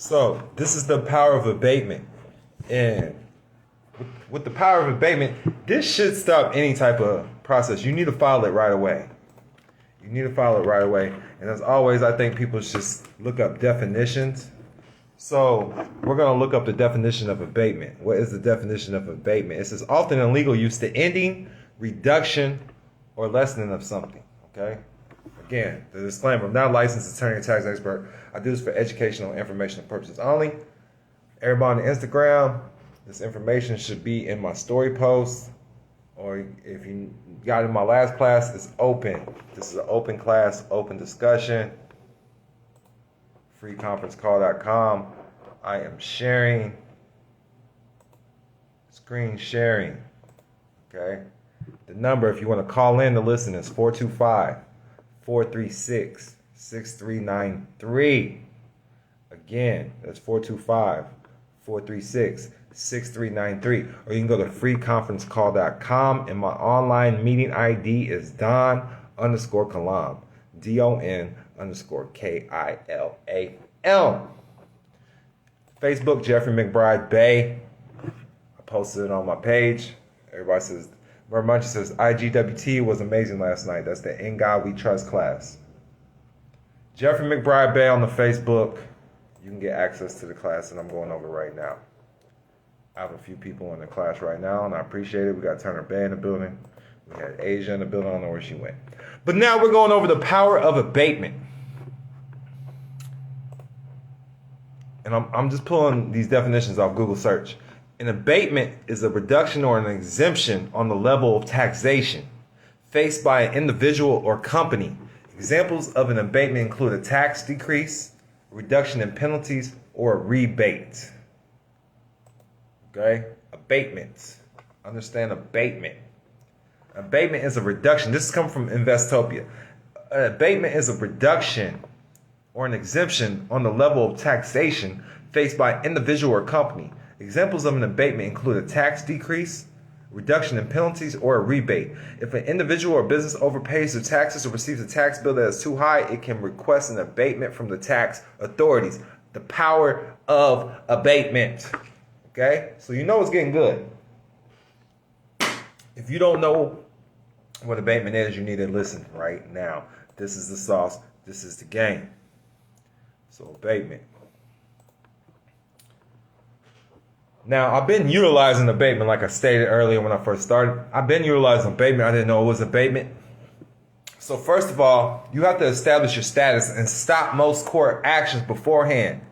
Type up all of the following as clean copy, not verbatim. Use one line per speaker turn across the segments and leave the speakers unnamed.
So this is the power of abatement. And with the power of abatement, this should stop any type of process. You need to file it right away. You need to file it right away. And as always, I think people should just look up definitions. So we're going to look up the definition of abatement. What is the definition of abatement? It says often in legal use, the ending, reduction, or lessening of something. Okay? Again, the disclaimer, I'm not a licensed attorney or tax expert. I do this for educational and informational purposes only. Everybody on Instagram, this information should be in my story post. Or if you got in my last class, it's open. This is an open class, open discussion. freeconferencecall.com. I am sharing, screen sharing. Okay? The number, if you want to call in to listen, is 425-436-6393. Again, that's 425-436-6393. Or you can go to freeconferencecall.com, and my online meeting ID is Don_Kilam. DON_KILAM. Facebook, Jeffrey McBride Bay. I posted it on my page. Everybody says, Vermunch says, IGWT was amazing last night. That's the In God We Trust class. Jeffrey McBride Bay on the Facebook. You can get access to the class that I'm going over right now. I have a few people in the class right now, and I appreciate it. We got Turner Bay in the building. We had Asia in the building. I don't know where she went. But now we're going over the power of abatement. And I'm just pulling these definitions off Google search. An abatement is a reduction or an exemption on the level of taxation faced by an individual or company. Examples of an abatement include a tax decrease, a reduction in penalties, or a rebate. Okay? Abatement. Understand abatement. Abatement is a reduction. This is coming from Investopia. An abatement is a reduction or an exemption on the level of taxation faced by an individual or company. Examples of an abatement include a tax decrease, reduction in penalties, or a rebate. If an individual or business overpays their taxes or receives a tax bill that is too high, it can request an abatement from the tax authorities. The power of abatement. Okay? So you know it's getting good. If you don't know what abatement is, you need to listen right now. This is the sauce. This is the game. So abatement. Now, I've been utilizing abatement like I stated earlier when I first started. I've been utilizing abatement. I didn't know it was abatement. So first of all, you have to establish your status and stop most court actions beforehand.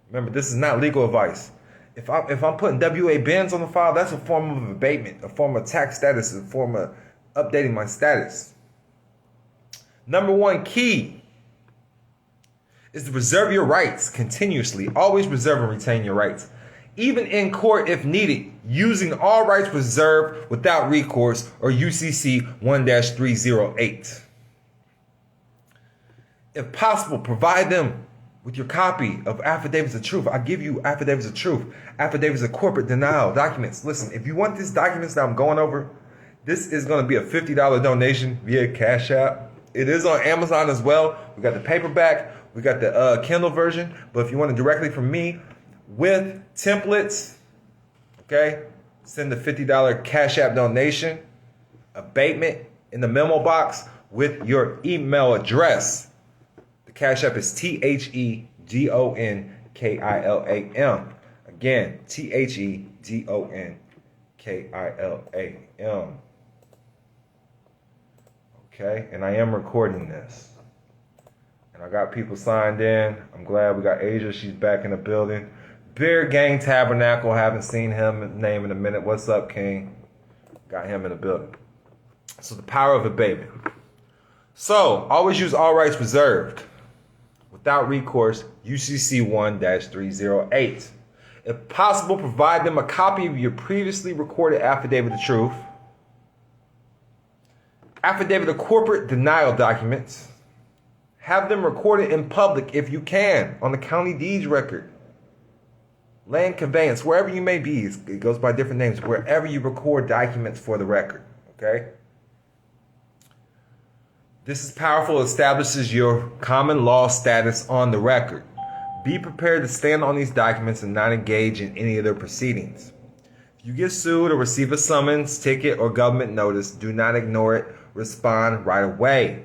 Remember, this is not legal advice. If I'm putting WA bins on the file, that's a form of abatement, a form of tax status, a form of updating my status. Number one key is to reserve your rights continuously. Always reserve and retain your rights. Even in court if needed, using all rights reserved without recourse, or UCC 1-308. If possible, provide them with your copy of affidavits of truth. I give you affidavits of truth, affidavits of corporate denial, documents. Listen, if you want these documents that I'm going over, this is going to be a $50 donation via Cash App. It is on Amazon as well. We got the paperback, we got the Kindle version. But if you want it directly from me with templates, okay, send the $50 Cash App donation, abatement in the memo box with your email address. The Cash App is THEDONKILAM. Again, THEDONKILAM. Okay, and I am recording this. And I got people signed in. I'm glad we got Asia. She's back in the building. Beer Gang Tabernacle. Haven't seen him name in a minute. What's up, King? Got him in the building. So the power of abatement. So always use all rights reserved. Without recourse, UCC 1-308. If possible, provide them a copy of your previously recorded affidavit of truth, affidavit of corporate denial documents. Have them recorded in public if you can, on the county deeds record, land conveyance, wherever you may be. It goes by different names, wherever you record documents for the record. Okay? This is powerful. It establishes your common law status on the record. Be prepared to stand on these documents and not engage in any of their proceedings. If you get sued or receive a summons, ticket, or government notice, do not ignore it. Respond right away.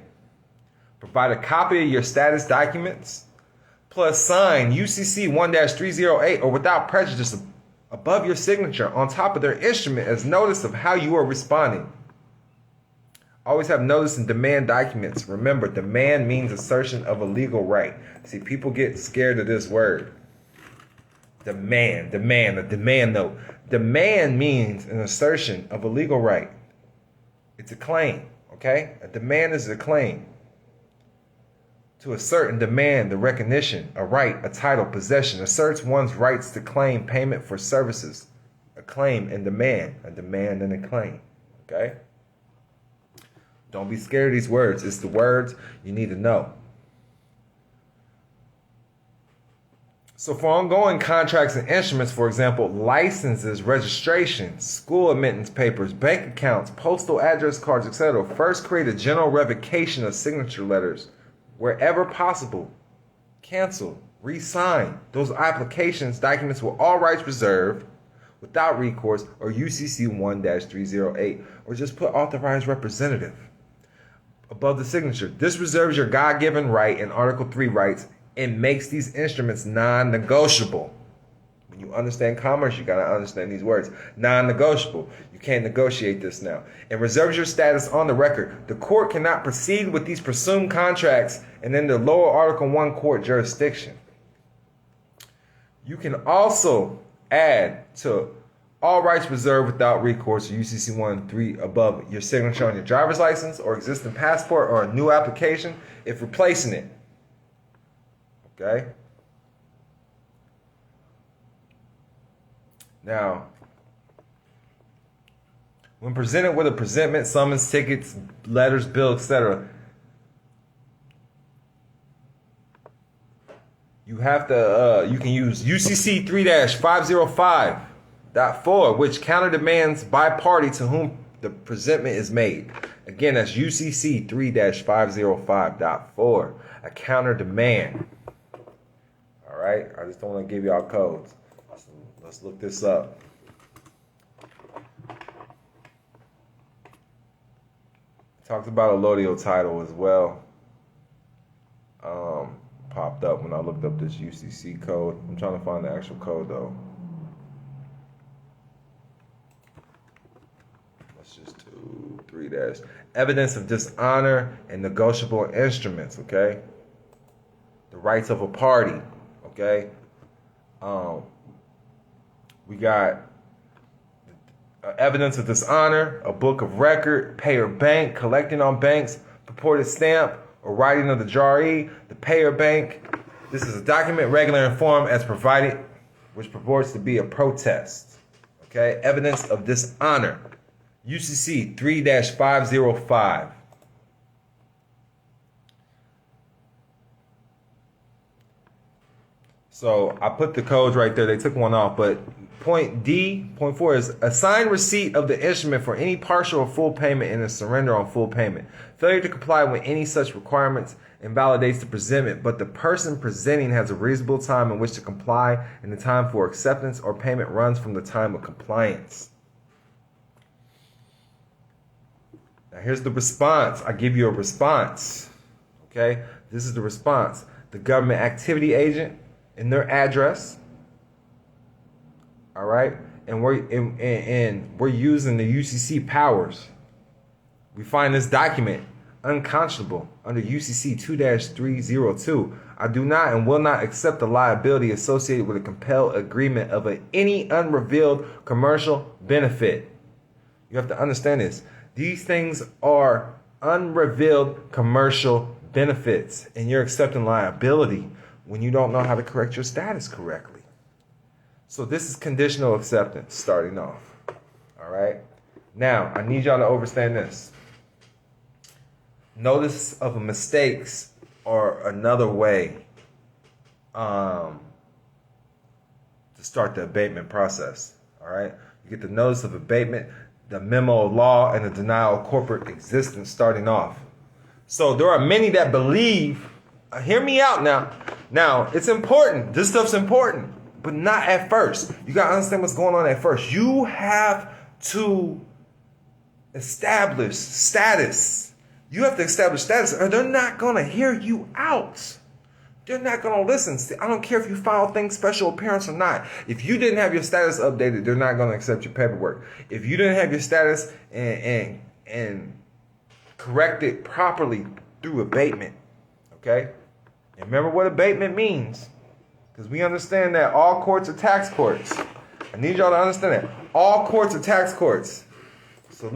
Provide a copy of your status documents, plus sign UCC 1-308 or without prejudice above your signature on top of their instrument as notice of how you are responding. Always have notice and demand documents. Remember, demand means assertion of a legal right. See, people get scared of this word. Demand, a demand note. Demand means an assertion of a legal right. It's a claim, okay? A demand is a claim. To assert and demand the recognition, a right, a title, possession, asserts one's rights to claim payment for services. A claim and demand, a demand and a claim, okay? Don't be scared of these words. It's the words you need to know. So for ongoing contracts and instruments, for example, licenses, registrations, school admittance papers, bank accounts, postal address cards, etc., first create a general revocation of signature letters wherever possible. Cancel, re-sign those applications, documents with all rights reserved, without recourse, or UCC 1-308, or just put authorized representative above the signature. This reserves your God-given right in Article 3 rights and makes these instruments non-negotiable. When you understand commerce, you got to understand these words. Non-negotiable. You can't negotiate this now. And reserves your status on the record. The court cannot proceed with these presumed contracts and in the lower Article 1 court jurisdiction. You can also add to all rights reserved without recourse or UCC 1-3 above your signature on your driver's license or existing passport or a new application if replacing it. Okay? Now, when presented with a presentment, summons, tickets, letters, bill, etc., you have to you can use UCC 3-505.4, which counter demands by party to whom the presentment is made. Again, that's UCC 3-505.4, a counter demand. All right, I just don't want to give y'all codes. Let's look this up. Talked about a Lodio title as well. Popped up when I looked up this UCC code. I'm trying to find the actual code though. Let's just do 3-. Evidence of dishonor and negotiable instruments, okay? The rights of a party, okay? We got evidence of dishonor, a book of record, payer bank, collecting on banks, purported stamp, or writing of the jaree, the payer bank. This is a document regular in form as provided, which purports to be a protest. Okay, evidence of dishonor, UCC 3-505. So I put the codes right there. They took one off, but point 4 is assign receipt of the instrument for any partial or full payment and a surrender on full payment. Failure to comply with any such requirements invalidates the presentment, but the person presenting has a reasonable time in which to comply, and the time for acceptance or payment runs from the time of compliance. Now here's the response. I give you a response. Okay, this is the response. The government activity agent and their address. All right, and we're using the UCC powers. We find this document unconscionable under UCC 2-302. I do not and will not accept the liability associated with a compelled agreement of any unrevealed commercial benefit. You have to understand this. These things are unrevealed commercial benefits, and you're accepting liability when you don't know how to correct your status correctly. So this is conditional acceptance starting off. All right. Now, I need y'all to understand this. Notice of mistakes are another way to start the abatement process. All right. You get the notice of abatement, the memo of law, and the denial of corporate existence starting off. So there are many that believe, hear me out now, Now, it's important. This stuff's important, but not at first. You got to understand what's going on at first. You have to establish status. You have to establish status, or they're not going to hear you out. They're not going to listen. See, I don't care if you file things special appearance or not. If you didn't have your status updated, they're not going to accept your paperwork. If you didn't have your status and correct it properly through abatement, okay? And remember what abatement means, because we understand that all courts are tax courts. I need y'all to understand that. All courts are tax courts. So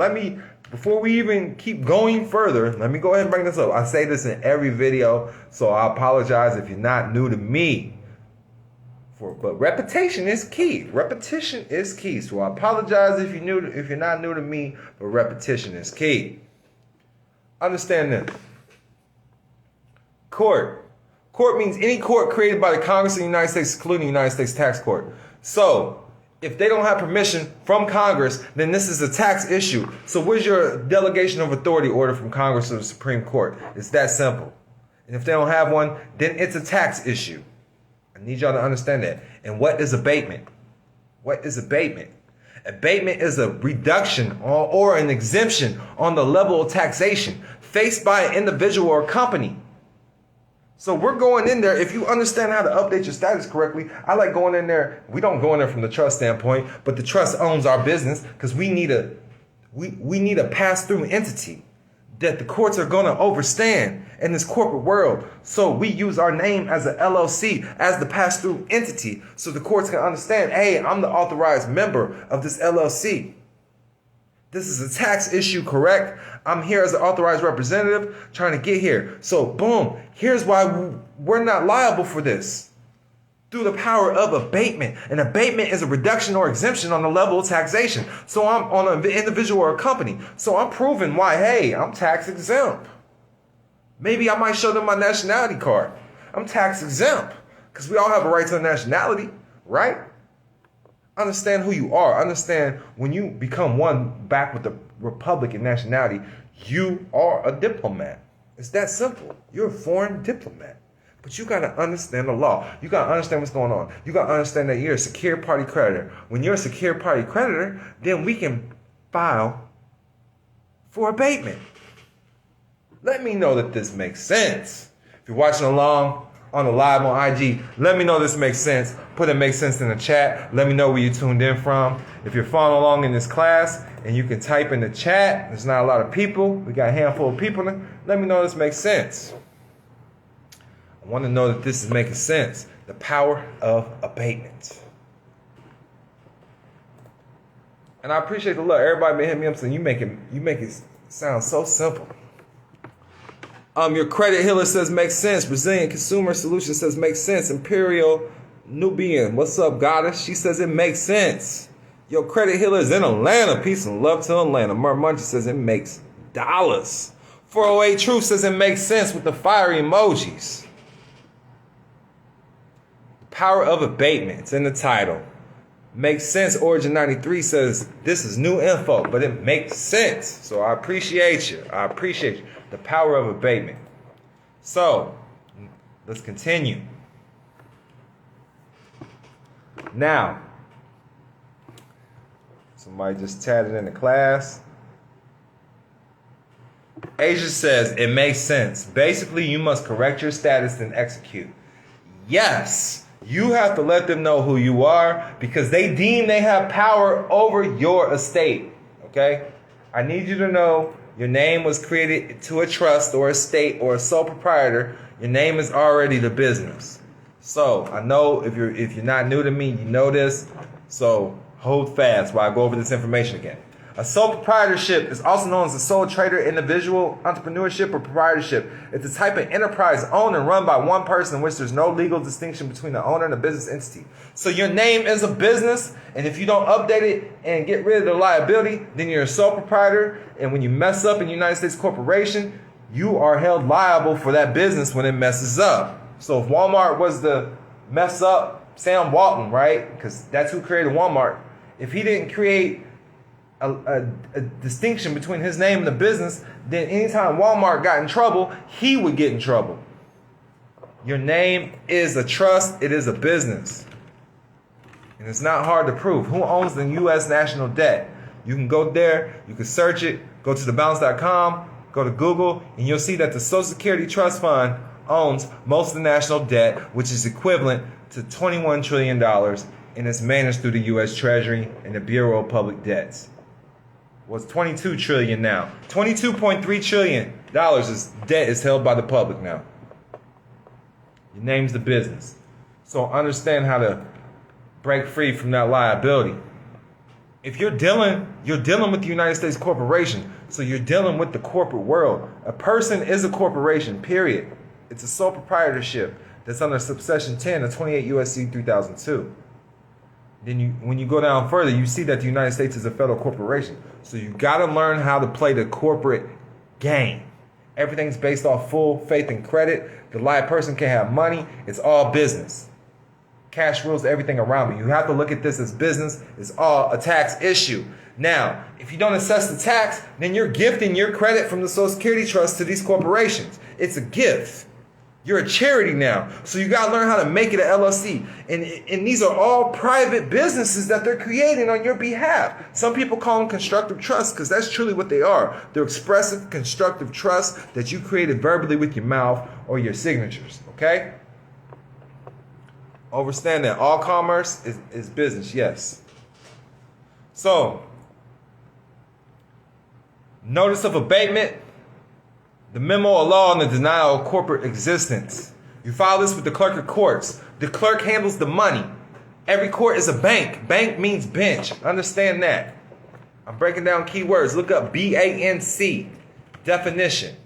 before we even keep going further, let me go ahead and bring this up. I say this in every video, so I apologize if you're not new to me. But repetition is key. Repetition is key. So I apologize if you're not new to me, but repetition is key. Understand this. Court. Court means any court created by the Congress of the United States, excluding the United States Tax Court. So, if they don't have permission from Congress, then this is a tax issue. So where's your delegation of authority order from Congress or the Supreme Court? It's that simple. And if they don't have one, then it's a tax issue. I need y'all to understand that. And what is abatement? What is abatement? Abatement is a reduction or an exemption on the level of taxation faced by an individual or company. So we're going in there. If you understand how to update your status correctly, I like going in there. We don't go in there from the trust standpoint, but the trust owns our business because we need a pass-through entity that the courts are going to overstand in this corporate world. So we use our name as an LLC, as the pass-through entity, so the courts can understand, hey, I'm the authorized member of this LLC. This is a tax issue, correct? I'm here as an authorized representative trying to get here. So, boom, here's why we're not liable for this. Through the power of abatement. And abatement is a reduction or exemption on the level of taxation. So I'm on an individual or a company. So I'm proving why, hey, I'm tax exempt. Maybe I might show them my nationality card. I'm tax exempt. Because we all have a right to a nationality, right? Understand who you are. Understand when you become one back with the Republican nationality, you are a diplomat. It's that simple. You're a foreign diplomat. But you got to understand the law. You got to understand what's going on. You got to understand that you're a secure party creditor. When you're a secure party creditor, then we can file for abatement. Let me know that this makes sense. If you're watching along on the live on IG, let me know this makes sense. Put it makes sense in the chat. Let me know where you tuned in from. If you're following along in this class and you can type in the chat, there's not a lot of people. We got a handful of people. Let me know this makes sense. I want to know that this is making sense. The power of abatement. And I appreciate the love. Everybody been hitting me up saying you make it sound so simple. Your credit healer says makes sense. Brazilian Consumer Solutions says makes sense. Imperial Nubian, what's up, goddess? She says it makes sense. Your credit healer is in Atlanta. Peace and love to Atlanta. Mermunch says it makes dollars. 408 Truth says it makes sense with the fiery emojis. The power of abatement. It's in the title. Makes sense. Origin 93 says this is new info, but it makes sense. So I appreciate you. I appreciate you. The power of abatement. So, let's continue. Now, somebody just chatted in the class. Asia says, it makes sense. Basically, you must correct your status and execute. Yes, you have to let them know who you are because they deem they have power over your estate. Okay? I need you to know your name was created to a trust or a state or a sole proprietor. Your name is already the business. So I know if you're not new to me, you know this. So hold fast while I go over this information again. A sole proprietorship is also known as a sole trader, individual entrepreneurship, or proprietorship. It's a type of enterprise owned and run by one person in which there's no legal distinction between the owner and the business entity. So your name is a business, and if you don't update it and get rid of the liability, then you're a sole proprietor. And when you mess up in the United States corporation, you are held liable for that business when it messes up. So if Walmart was to mess up Sam Walton, right? Because that's who created Walmart. If he didn't create a distinction between his name and the business, then anytime Walmart got in trouble, he would get in trouble. Your name is a trust. It is a business. And it's not hard to prove. Who owns the U.S. national debt? You can go there. You can search it. Go to thebalance.com. Go to Google. And you'll see that the Social Security Trust Fund owns most of the national debt, which is equivalent to $21 trillion. And it's managed through the U.S. Treasury and the Bureau of Public Debts. Well, it's $22 trillion now. $22.3 trillion debt is held by the public now. Your name's the business. So understand how to break free from that liability. If you're dealing with the United States corporation, so you're dealing with the corporate world. A person is a corporation, period. It's a sole proprietorship that's under subsection 10 of 28 U.S.C. 3002. Then when you go down further, you see that the United States is a federal corporation. So you got to learn how to play the corporate game. Everything's based off full faith and credit. The live person can have money. It's all business. Cash rules everything around you. You have to look at this as business. It's all a tax issue. Now, if you don't assess the tax, then you're gifting your credit from the Social Security Trust to these corporations. It's a gift. You're a charity now. So you got to learn how to make it an LLC. And these are all private businesses that they're creating on your behalf. Some people call them constructive trusts because that's truly what they are. They're expressive, constructive trusts that you created verbally with your mouth or your signatures. Okay? Understand that all commerce is business, yes. So, notice of abatement, the memo of law on the denial of corporate existence. You file this with the clerk of courts. The clerk handles the money. Every court is a bank. Bank means bench. Understand that. I'm breaking down keywords. Look up BANC definition.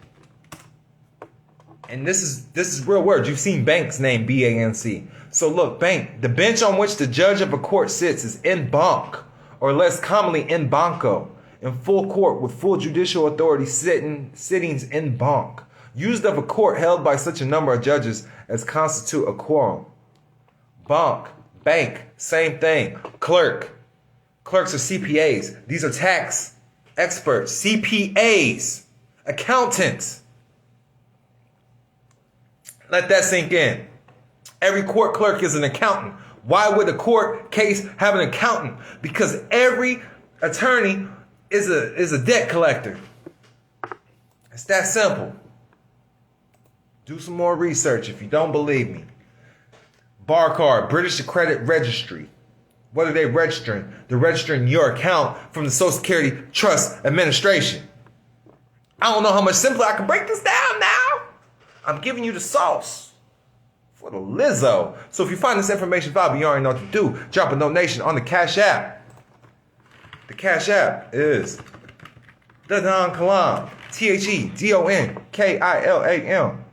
And this is real words. You've seen banks named BANC. So look, bank. The bench on which the judge of a court sits is en banc, or less commonly en banco. In full court with full judicial authority sittings en banc. Used of a court held by such a number of judges as constitute a quorum. Bank, bank, same thing. Clerk. Clerks are CPAs. These are tax experts. CPAs. Accountants. Let that sink in. Every court clerk is an accountant. Why would a court case have an accountant? Because every attorney is a debt collector. It's that simple. Do some more research if you don't believe me. Bar card, British Credit Registry. What are they registering? They're registering your account from the Social Security Trust Administration. I don't know how much simpler I can break this down now. I'm giving you the sauce for the Lizzo. So if you find this information valuable, you already know what to do. Drop a donation on the Cash App. The Cash App is the DONKILAM. THEDONKILAM.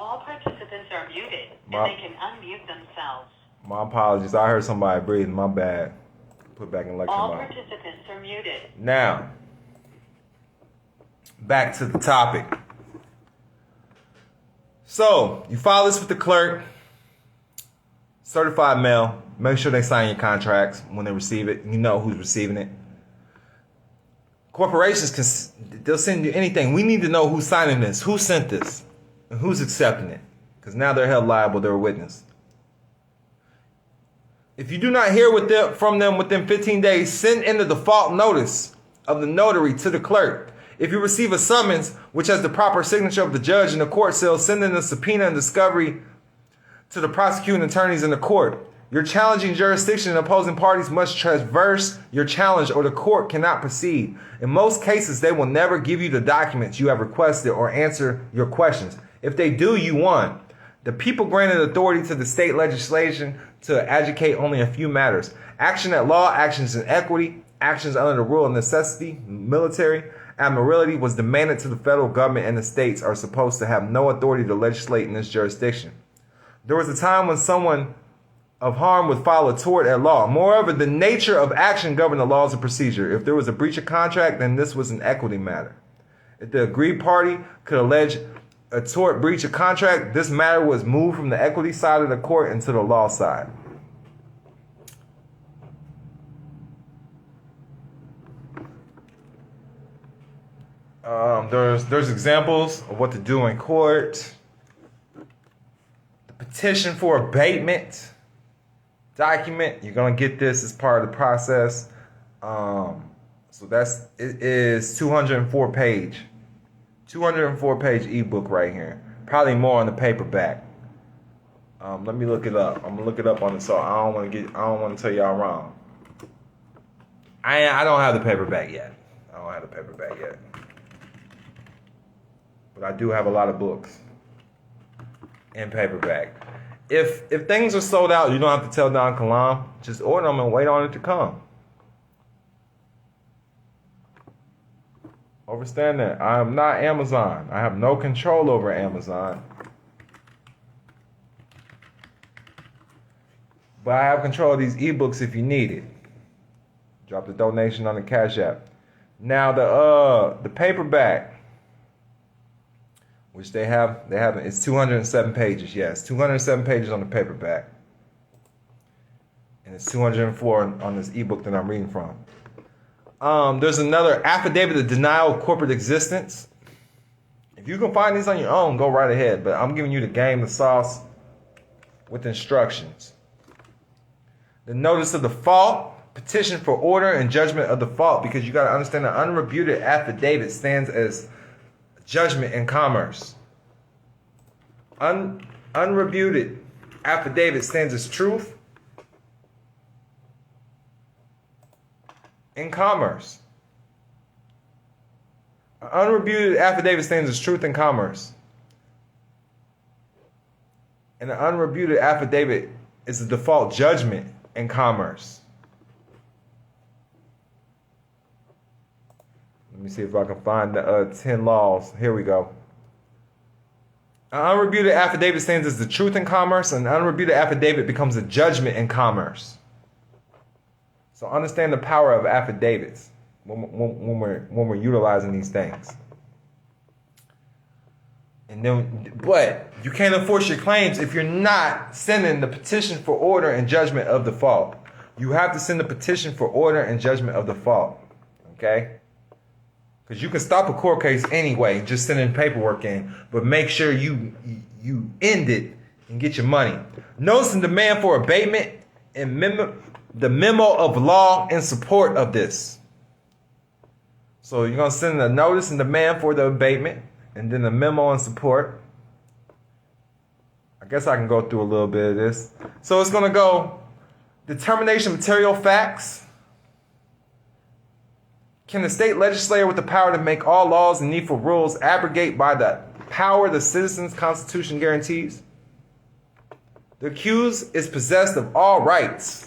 All participants are muted, and they can unmute themselves.
My apologies. I heard somebody breathing. My bad. Put back in lecture
All
mode.
participants are muted.
Now, back to the topic. So, you file this with the clerk. Certified mail. Make sure they sign your contracts when they receive it. You know who's receiving it. Corporations, they'll send you anything. We need to know who's signing this, who sent this, and who's accepting it. Because now they're held liable, they're a witness. If you do not hear from them within 15 days, send in the default notice of the notary to the clerk. If you receive a summons, which has the proper signature of the judge in the court cell, send in a subpoena and discovery to the prosecuting attorneys in the court. Your challenging jurisdiction and opposing parties must traverse your challenge or the court cannot proceed. In most cases, they will never give you the documents you have requested or answer your questions. If they do, you won. The people granted authority to the state legislation to adjudicate only a few matters. Action at law, actions in equity, actions under the rule of necessity, military, admiralty was demanded to the federal government, and the states are supposed to have no authority to legislate in this jurisdiction. There was a time when someone of harm would file a tort at law. Moreover, the nature of action governed the laws of procedure. If there was a breach of contract, then this was an equity matter. If the aggrieved party could allege a tort breach of contract, this matter was moved from the equity side of the court into the law side. There's examples of what to do in court. The petition for abatement document. You're gonna get this as part of the process. So it is 204 page ebook right here. Probably more on the paperback. Let me look it up. I'm gonna look it up on the site. I don't want to tell y'all wrong. I don't have the paperback yet. But I do have a lot of books in paperback. If things are sold out, you don't have to tell DONKILAM. Just order them and wait on it to come. Understand that. I am not Amazon. I have no control over Amazon. But I have control of these ebooks if you need it. Drop the donation on the Cash App. Now the paperback, which they have it's 207 pages. Yes, 207 pages on the paperback. And it's 204 on this ebook that I'm reading from. There's another affidavit of denial of corporate existence. If you can find these on your own, go right ahead. But I'm giving you the game, the sauce, with instructions. The notice of default, petition for order and judgment of default, because you got to understand the unrefuted affidavit stands as judgment in commerce. Unrefuted affidavit stands as truth in commerce. An unrefuted affidavit stands as truth in commerce. And an unrefuted affidavit is a default judgment in commerce. Let me see if I can find the 10 laws. Here we go. An unrefuted affidavit stands as the truth in commerce, and an unrefuted affidavit becomes a judgment in commerce. So understand the power of affidavits when we're utilizing these things. And then, but you can't enforce your claims if you're not sending the petition for order and judgment of default. You have to send the petition for order and judgment of default. Okay? Because you can stop a court case anyway, just sending paperwork in, but make sure you end it and get your money. Notice the demand for abatement and the memo of law in support of this. So you're going to send a notice and demand for the abatement, and then the memo in support. I guess I can go through a little bit of this. So it's going to go determination of material facts. Can the state legislature with the power to make all laws and needful rules abrogate by the power the citizens' constitution guarantees? The accused is possessed of all rights.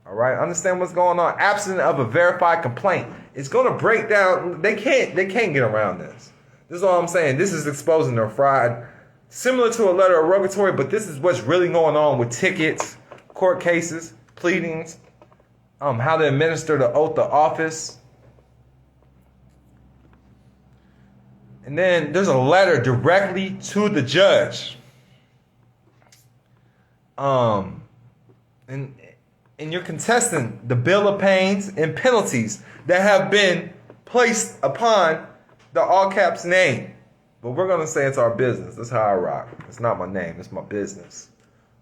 All right, understand what's going on. Absent of a verified complaint, it's going to break down. They can't get around this. This is all I'm saying. This is exposing their fraud, similar to a letter of rogatory, but this is what's really going on with tickets, court cases, pleadings, how to administer the oath of office. And then there's a letter directly to the judge. And you're contesting the bill of pains and penalties that have been placed upon the all caps name. But we're going to say it's our business. That's how I rock. It's not my name. It's my business.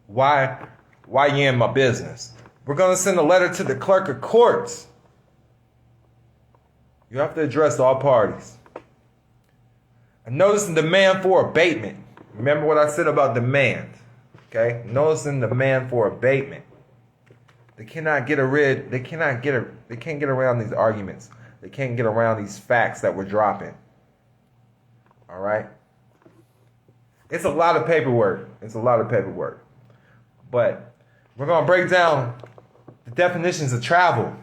Why you in my business? We're going to send a letter to the clerk of courts. You have to address all parties. A notice and demand for abatement. Remember what I said about demand. Okay? Notice and demand for abatement. They can't get around these arguments. They can't get around these facts that we're dropping. All right? It's a lot of paperwork. But we're going to break down the definitions of travel.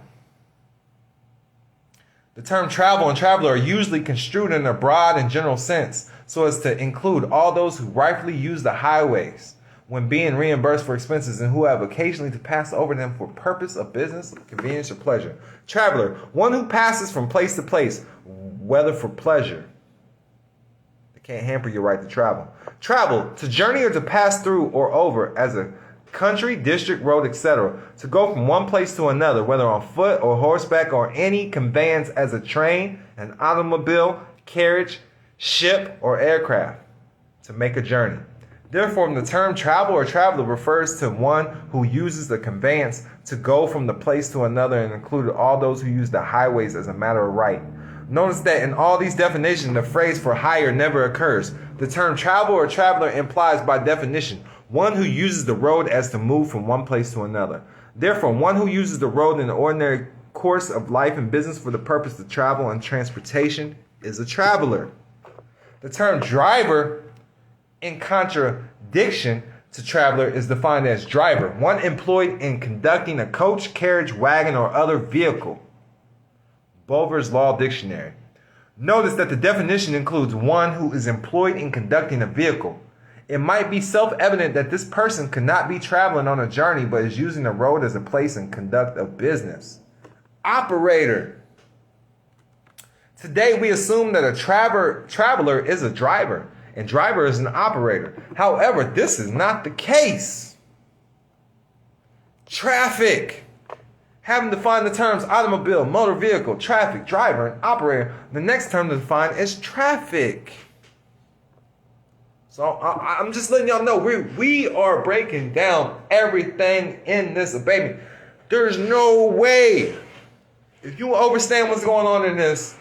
The term travel and traveler are usually construed in a broad and general sense so as to include all those who rightfully use the highways when being reimbursed for expenses and who have occasionally to pass over them for purpose of business, convenience, or pleasure. Traveler, one who passes from place to place, whether for pleasure. They can't hamper your right to travel. Travel, to journey or to pass through or over as a country, district, road, etc. To go from one place to another, whether on foot or horseback or any conveyance as a train, an automobile, carriage, ship, or aircraft to make a journey. Therefore, the term travel or traveler refers to one who uses the conveyance to go from the place to another, and included all those who use the highways as a matter of right. Notice that in all these definitions, the phrase for hire never occurs. The term travel or traveler implies by definition one who uses the road as to move from one place to another. Therefore, one who uses the road in the ordinary course of life and business for the purpose of travel and transportation is a traveler. The term driver, in contradiction to traveler, is defined as driver, one employed in conducting a coach, carriage, wagon, or other vehicle. Bover's Law Dictionary. Notice that the definition includes one who is employed in conducting a vehicle. It might be self-evident that this person could not be traveling on a journey, but is using the road as a place and conduct of business. Operator. Today we assume that a traveler is a driver, and driver is an operator. However, this is not the case. Traffic. Having defined the terms automobile, motor vehicle, traffic, driver, and operator, the next term to define is traffic. So I'm just letting y'all know we are breaking down everything in this abatement. There's no way, if you understand what's going on in this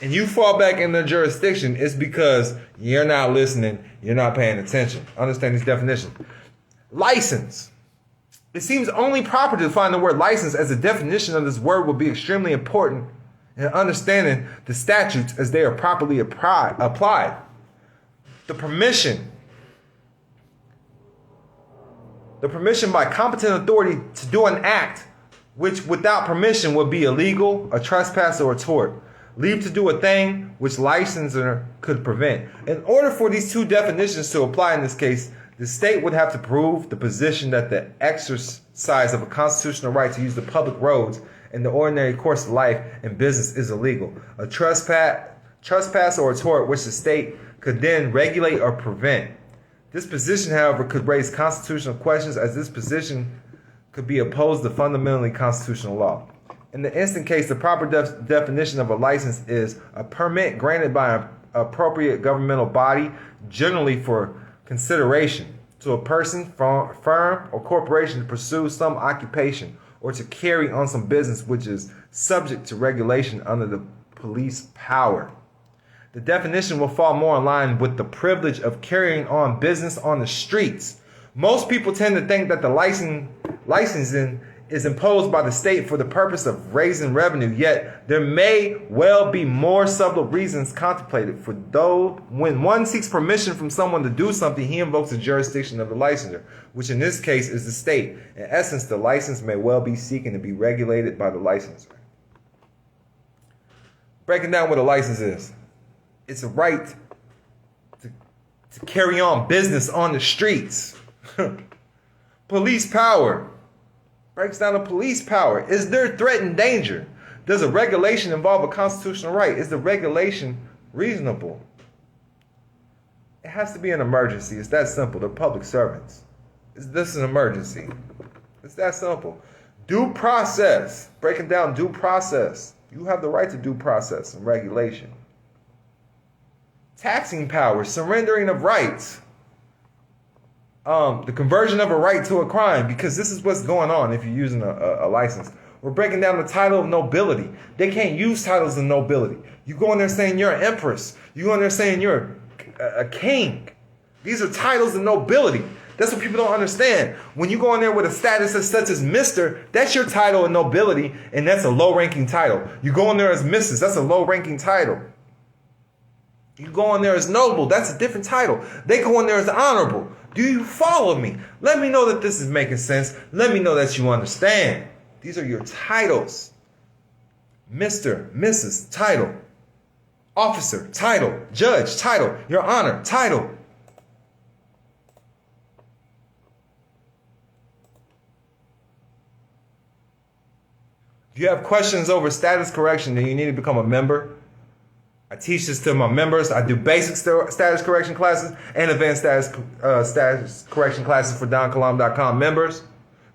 and you fall back in the jurisdiction, it's because you're not listening, you're not paying attention. Understand these definitions. License. It seems only proper to define the word license, as the definition of this word will be extremely important in understanding the statutes as they are properly applied. The permission by competent authority to do an act which without permission would be illegal, a trespass, or a tort. Leave to do a thing which licensor could prevent. In order for these two definitions to apply in this case, the state would have to prove the position that the exercise of a constitutional right to use the public roads in the ordinary course of life and business is illegal. A trespass or a tort which the state could then regulate or prevent. This position, however, could raise constitutional questions, as this position could be opposed to fundamentally constitutional law. In the instant case, the proper definition of a license is a permit granted by an appropriate governmental body, generally for consideration, to a person, firm, or corporation to pursue some occupation or to carry on some business which is subject to regulation under the police power. The definition will fall more in line with the privilege of carrying on business on the streets. Most people tend to think that the licensing is imposed by the state for the purpose of raising revenue, yet there may well be more subtle reasons contemplated. For though when one seeks permission from someone to do something, he invokes the jurisdiction of the licensor, which in this case is the state. In essence, the license may well be seeking to be regulated by the licensor. Breaking down what a license is. It's a right to carry on business on the streets. Police power. Breaks down the police power. Is there threat and danger? Does a regulation involve a constitutional right? Is the regulation reasonable? It has to be an emergency. It's that simple. They're public servants. Is this an emergency? It's that simple. Due process. Breaking down due process. You have the right to due process and regulation. Taxing power, surrendering of rights, the conversion of a right to a crime, because this is what's going on if you're using a license. We're breaking down the title of nobility. They can't use titles of nobility. You go in there saying you're an empress. You go in there saying you're a king. These are titles of nobility. That's what people don't understand. When you go in there with a status such as Mr., that's your title of nobility, and that's a low-ranking title. You go in there as Mrs., that's a low-ranking title. You go in there as noble, that's a different title. They go in there as honorable. Do you follow me? Let me know that this is making sense. Let me know that you understand. These are your titles. Mr., Mrs., title. Officer, title. Judge, title. Your Honor, title. If you have questions over status correction, then you need to become a member. I teach this to my members. I do basic status correction classes and advanced status correction classes for DONKILAM.com members.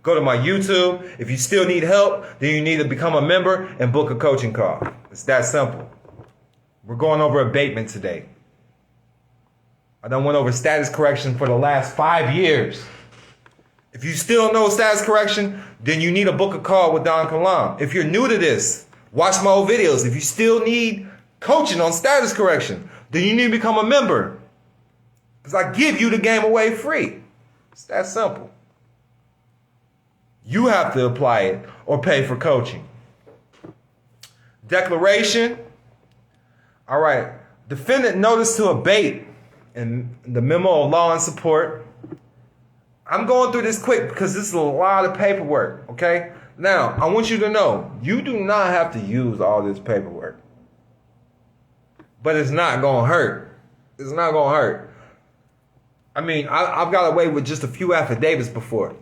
Go to my YouTube. If you still need help, then you need to become a member and book a coaching call. It's that simple. We're going over abatement today. I done went over status correction for the last 5 years. If you still know status correction, then you need a book of call with DONKILAM. If you're new to this, watch my old videos. If you still need coaching on status correction, then you need to become a member. Because I give you the game away free. It's that simple. You have to apply it or pay for coaching. Declaration. All right. Defendant notice to abate in the memo of law and support. I'm going through this quick because this is a lot of paperwork, okay? Now, I want you to know, you do not have to use all this paperwork. But it's not going to hurt. It's not going to hurt. I mean, I've got away with just a few affidavits before.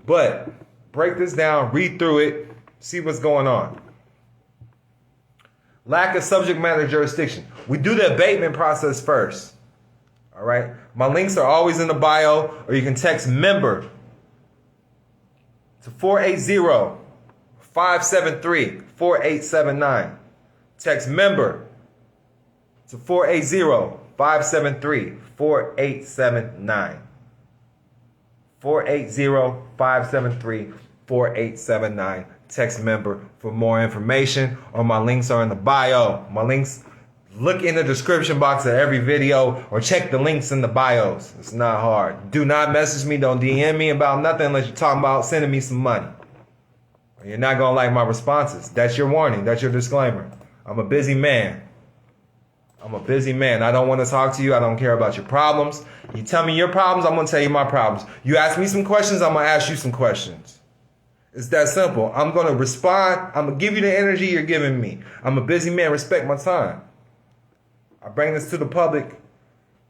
But break this down, read through it, see what's going on. Lack of subject matter jurisdiction. We do the abatement process first. All right. My links are always in the bio, or you can text member to 480-573-4879. Text member to 480-573-4879. 480-573-4879. Text member for more information, or my links are in the bio. My links, look in the description box of every video or check the links in the bios. It's not hard. Do not message me. Don't DM me about nothing unless you're talking about sending me some money. You're not going to like my responses. That's your warning. That's your disclaimer. I'm a busy man. I'm a busy man. I don't want to talk to you. I don't care about your problems. You tell me your problems, I'm going to tell you my problems. You ask me some questions, I'm going to ask you some questions. It's that simple. I'm going to respond. I'm going to give you the energy you're giving me. I'm a busy man. Respect my time. I bring this to the public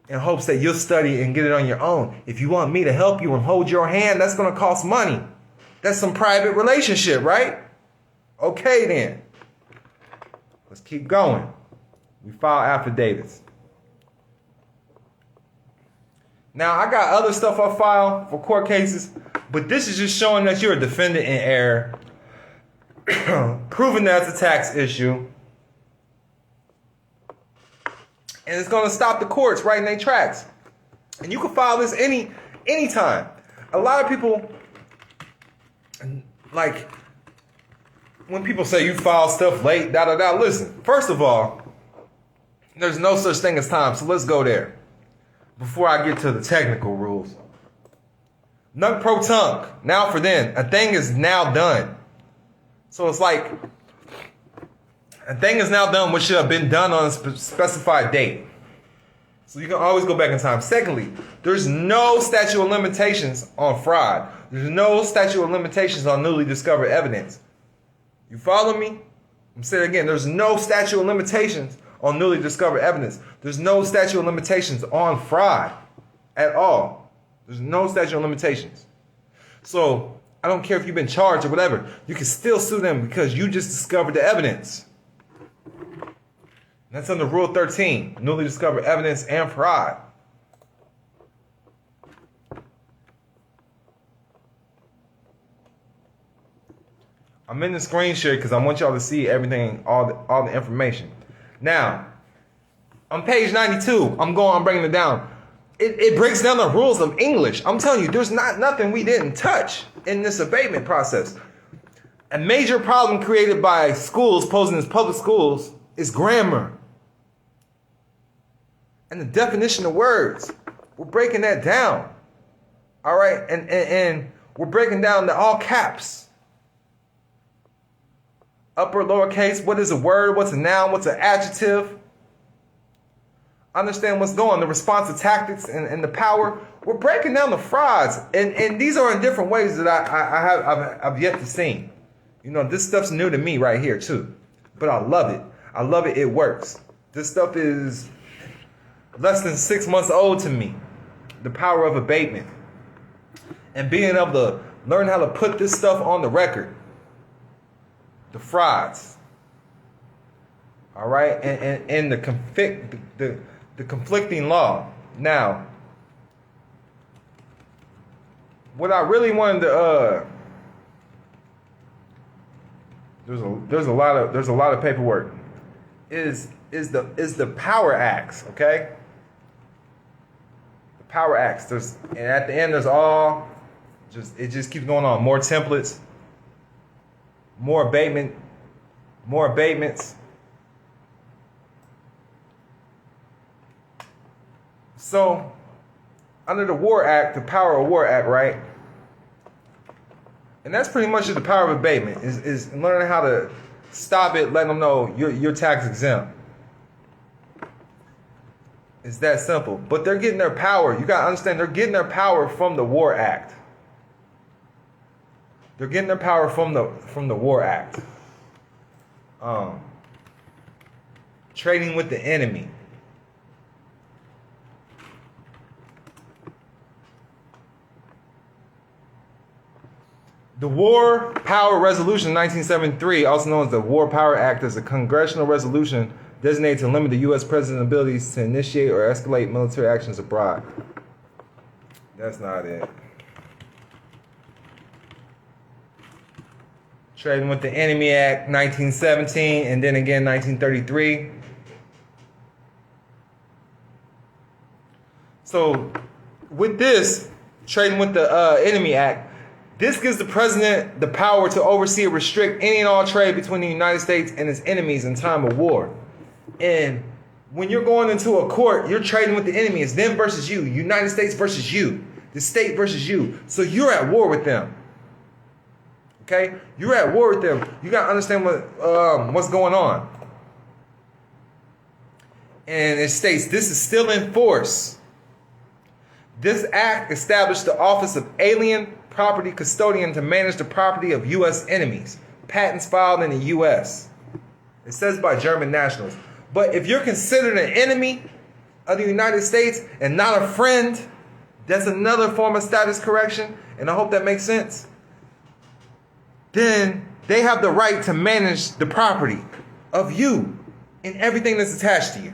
in hopes that you'll study and get it on your own. If you want me to help you and hold your hand, that's going to cost money. That's some private relationship, right? Okay, then. Let's keep going. We file affidavits. Now, I got other stuff I file for court cases, but this is just showing that you're a defendant in error, proving that it's a tax issue, and it's going to stop the courts right in their tracks. And you can file this anytime. A lot of people, like, when people say you file stuff late, listen, first of all, there's no such thing as time, so let's go there before I get to the technical rules. Nunc pro tunc, now for then. A thing is now done. So it's like, a thing is now done what should have been done on a specified date. So you can always go back in time. Secondly, there's no statute of limitations on fraud. There's no statute of limitations on newly discovered evidence. You follow me? I'm saying it again, there's no statute of limitations on newly discovered evidence. There's no statute of limitations on fraud at all. There's no statute of limitations. So I don't care if you've been charged or whatever. You can still sue them because you just discovered the evidence. That's under Rule 13, newly discovered evidence and fraud. I'm in the screen share because I want y'all to see everything, all the information. Now, on page 92, I'm bringing it down. It breaks down the rules of English. I'm telling you, there's nothing we didn't touch in this abatement process. A major problem created by schools posing as public schools is grammar and the definition of words. We're breaking that down. All right, and we're breaking down the all caps. Upper, lowercase, what is a word, what's a noun, what's an adjective. Understand what's going on, the responsive tactics and the power. We're breaking down the frauds. And these are in different ways that I've yet to see. You know, this stuff's new to me right here too. But I love it. I love it. It works. This stuff is less than 6 months old to me. The power of abatement. And being able to learn how to put this stuff on the record. The frauds. All right? And the conflicting law. Now, what I really wanted to there's a lot of paperwork, is is the power acts, okay? The power acts. And at the end, it just keeps going on. More templates, more abatements. So, under the War Act, the Power of War Act, right? And that's pretty much just the power of abatement, is learning how to stop it, letting them know you're tax exempt. It's that simple. But they're getting their power. You got to understand, they're getting their power from the War Act. They're getting their power from the War Act. Trading with the enemy. The War Power Resolution 1973, also known as the War Power Act, is a congressional resolution designated to limit the U.S. president's abilities to initiate or escalate military actions abroad. That's not it. Trading with the Enemy Act 1917, and then again 1933. So with this, trading with the Enemy Act, this gives the president the power to oversee or restrict any and all trade between the United States and its enemies in time of war. And when you're going into a court, you're trading with the enemy. It's them versus you. United States versus you. The state versus you. So you're at war with them. Okay? You're at war with them. You got to understand what's going on. And it states, this is still in force. This act established the office of Alien Property Custodian to manage the property of U.S. enemies. Patents filed in the U.S. It says by German nationals. But if you're considered an enemy of the United States and not a friend, that's another form of status correction, and I hope that makes sense. Then they have the right to manage the property of you and everything that's attached to you.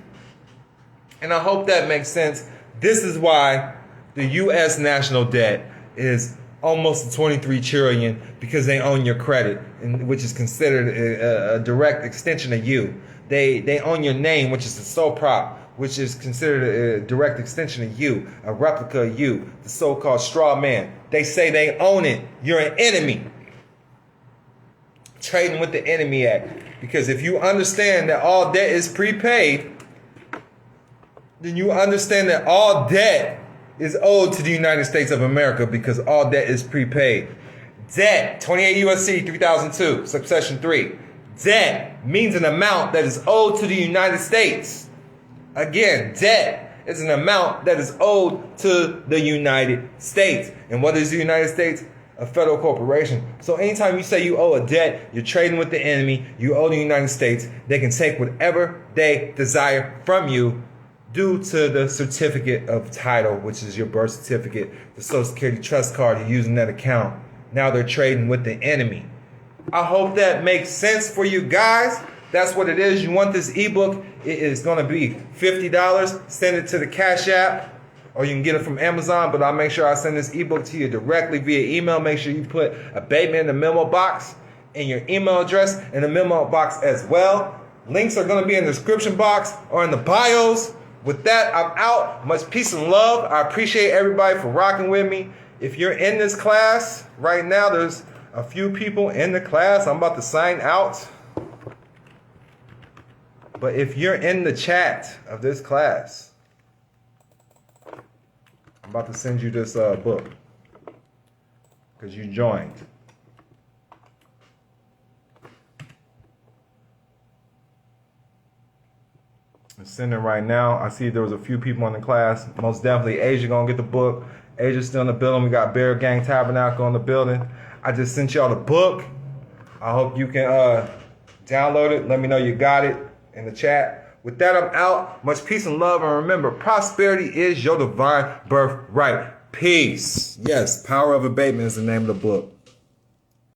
And I hope that makes sense. This is why the U.S. national debt is almost 23 trillion, because they own your credit, which is considered a direct extension of you. They own your name, which is the sole prop, which is considered a direct extension of you, a replica of you, the so-called straw man. They say they own it. You're an enemy. Trading with the Enemy Act. Because if you understand that all debt is prepaid, then you understand that all debt is owed to the United States of America, because all debt is prepaid. Debt, 28 U.S.C. 3002, subsection 3. Debt means an amount that is owed to the United States. Again, debt is an amount that is owed to the United States. And what is the United States? A federal corporation. So anytime you say you owe a debt, you're trading with the enemy, you owe the United States, they can take whatever they desire from you due to the certificate of title, which is your birth certificate, the Social Security trust card you're using that account. Now they're trading with the enemy. I hope that makes sense for you guys. That's what it is. You want this ebook, it is going to be $50. Send it to the Cash App, or you can get it from Amazon, but I'll make sure I send this ebook to you directly via email. Make sure you put Abatement in the memo box and your email address in the memo box as well. Links are going to be in the description box or in the bios. With that, I'm out. Much peace and love. I appreciate everybody for rocking with me. If you're in this class right now, there's a few people in the class. I'm about to sign out. But if you're in the chat of this class, I'm about to send you this book because you joined. I'm sending right now. I see there was a few people in the class. Most definitely Asia gonna get the book. Asia's still in the building. We got Bear Gang Tabernacle in the building. I just sent y'all the book. I hope you can download it. Let me know you got it in the chat. With that, I'm out. Much peace and love. And remember, prosperity is your divine birthright. Peace. Yes, Power of Abatement is the name of the book.